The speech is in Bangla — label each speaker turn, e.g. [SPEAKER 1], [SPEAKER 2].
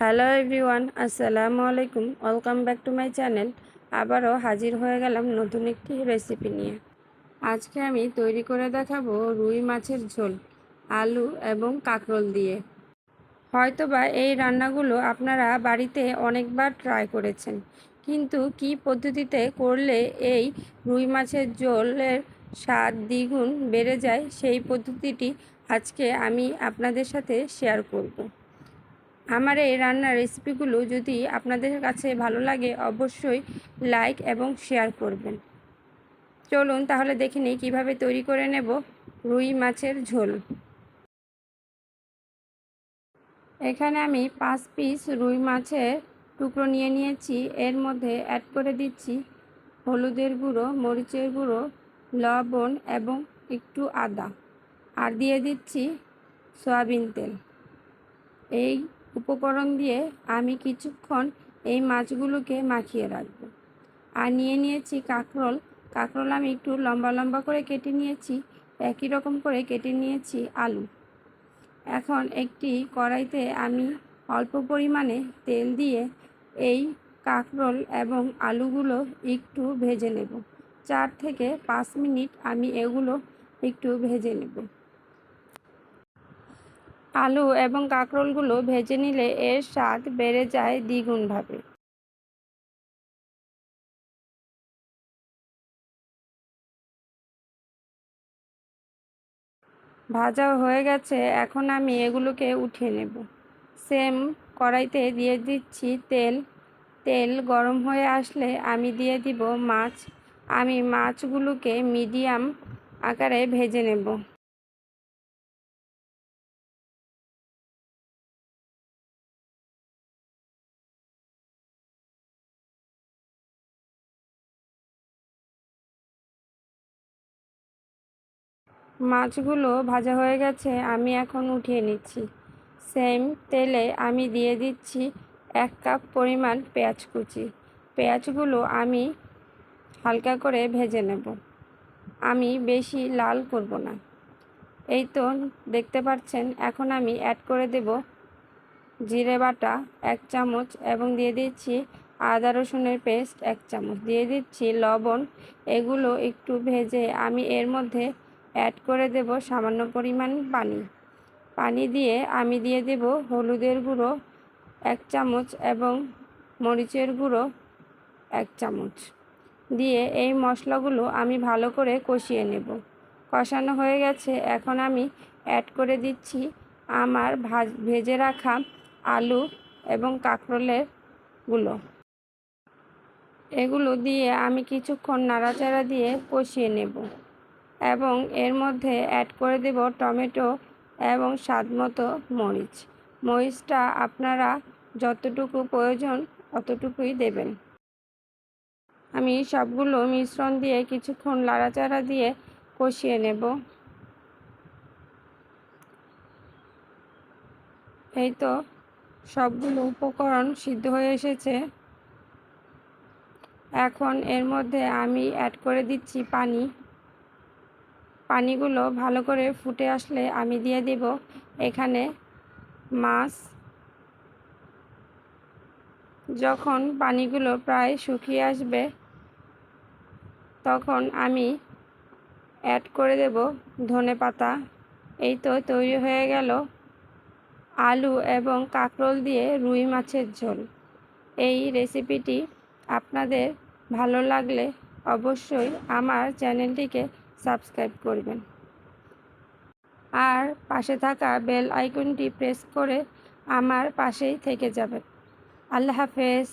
[SPEAKER 1] হ্যালো এভরিওয়ান, আসসালামু আলাইকুম। Welcome back to my channel. আবারও হাজির হয়ে গেলাম নতুন একটি রেসিপি নিয়ে। আজকে আমি তৈরি করে দেখাবো রুই মাছের ঝোল, আলু এবং কাঁকরোল দিয়ে। হয়তোবা এই রান্নাগুলো আপনারা বাড়িতে অনেকবার ট্রাই করেছেন, কিন্তু কী পদ্ধতিতে করলে এই রুই মাছের ঝোলের স্বাদ দ্বিগুণ বেড়ে যায় সেই পদ্ধতিটি আজকে আমি আপনাদের সাথে শেয়ার করব। আমার এই রান্নার রেসিপিগুলো যদি আপনাদের কাছে ভালো লাগে অবশ্যই লাইক এবং শেয়ার করবেন। চলুন তাহলে দেখে নিই কীভাবে তৈরি করে নেব রুই মাছের ঝোল। এখানে আমি 5 পিস রুই মাছের টুকরো নিয়ে নিয়েছি। এর মধ্যে অ্যাড করে দিচ্ছি হলুদের গুঁড়ো, মরিচের গুঁড়ো, লবণ এবং একটু আদা, আর দিয়ে দিচ্ছি সয়াবিন তেল। এই উপকরণ দিয়ে আমি কিছুক্ষণ এই মাছগুলোকে মাখিয়ে রাখবো। আর নিয়ে নিয়েছি কাঁকরোল। কাঁকরোল আমি একটু লম্বা লম্বা করে কেটে নিয়েছি, একই রকম করে কেটে নিয়েছি আলু। এখন একটি কড়াইতে আমি অল্প পরিমাণে তেল দিয়ে এই কাঁকরোল এবং আলুগুলো একটু ভেজে নেব। 4 থেকে 5 মিনিট আমি এগুলো একটু ভেজে নেব। আলু এবং কাঁকরোলগুলো ভেজে নিলে এর স্বাদ বেড়ে যায় দ্বিগুণভাবে। ভাজা হয়ে গেছে, এখন আমি এগুলোকে উঠিয়ে নেব। সেম কড়াইতে দিয়ে দিচ্ছি তেল। তেল গরম হয়ে আসলে আমি দিয়ে দিব মাছ। আমি মাছগুলোকে মিডিয়াম আকারে ভেজে নেব। মাছগুলো ভাজা হয়ে গেছে, আমি এখন উঠিয়ে নিচ্ছি। সেম তেলে আমি দিয়ে দিচ্ছি 1 কাপ পরিমাণ পেঁয়াজ কুচি। পেঁয়াজগুলো আমি হালকা করে ভেজে নেব, আমি বেশি লাল করব না। এই তো দেখতে পাচ্ছেন। এখন আমি অ্যাড করে দেব জিরে বাটা 1 চামচ এবং দিয়ে দিচ্ছি আদা রসুনের পেস্ট 1 চামচ, দিয়ে দিচ্ছি লবণ। এগুলো একটু ভেজে আমি এর মধ্যে অ্যাড করে দেব সামান্য পরিমাণ পানি। পানি দিয়ে আমি দিয়ে দেব হলুদের গুঁড়ো 1 চামচ এবং মরিচের গুঁড়ো 1 চামচ দিয়ে এই মশলাগুলো আমি ভালো করে কষিয়ে নেব। কষানো হয়ে গেছে, এখন আমি অ্যাড করে দিচ্ছি আমার ভেজে রাখা আলু এবং কাঁকরোলের গুলো। এগুলো দিয়ে আমি কিছুক্ষণ নাড়াচাড়া দিয়ে কষিয়ে নেব এবং এর মধ্যে অ্যাড করে দেব টমেটো এবং স্বাদমতো মরিচ। মরিচটা আপনারা যতটুকু প্রয়োজন অতটুকুই দেবেন। আমি সবগুলো মিশ্রণ দিয়ে কিছুক্ষণ নাড়াচাড়া দিয়ে কষিয়ে নেব। এই তো সবগুলো উপকরণ সিদ্ধ হয়ে এসেছে। এখন এর মধ্যে আমি অ্যাড করে দিচ্ছি পানি। পানিগুলো ভালো করে ফুটে আসলে আমি দিয়ে দেব এখানে মাছ। যখন পানিগুলো প্রায় শুকিয়ে আসবে তখন আমি অ্যাড করে দেব ধনেপাতা। এই তো তৈরি হয়ে গেল আলু এবং কাঁকরোল দিয়ে রুই মাছের ঝোল। এই রেসিপিটি আপনাদের ভালো লাগলে অবশ্যই আমার চ্যানেলটিকে সাবস্ক্রাইব করবেন আর পাশে থাকা বেল আইকনটি প্রেস করে আমার পাশেই থেকে যাবেন। আল্লাহ হাফেজ।